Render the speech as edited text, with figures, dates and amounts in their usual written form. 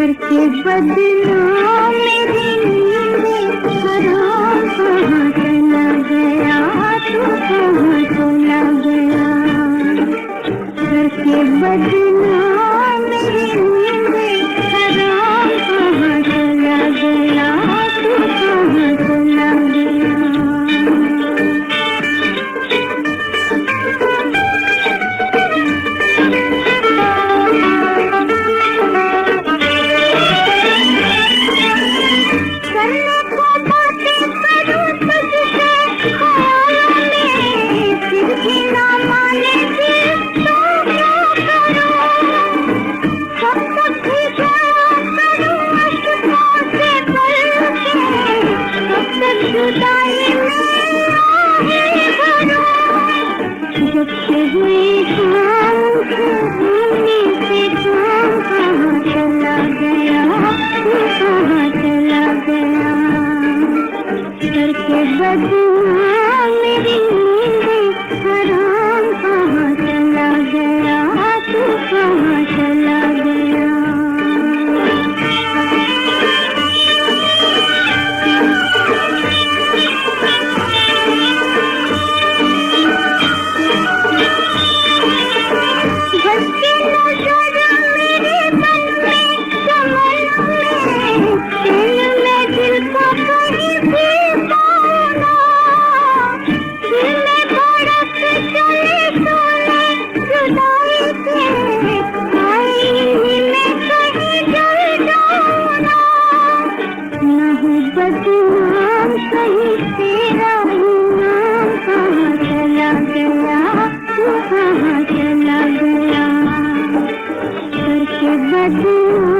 करके बदनाम मेरी नींदें हराम, कहाँ चला गया तू, कहाँ चला गया। करके बदनाम मेरी नींदें हराम, कहाँ चला गया तू, कहाँ चला गया। बदनाम मेरी नींदें हराम, कहाँ चला गया तू, कहाँ चला गया। भटके नजर मेरे मन में, चमन में, दिल में, दिल को कहीं भी बदनाम कहीं तेरा नाम, कहाँ चला गया तू, कहाँ चला गया। करके बदनाम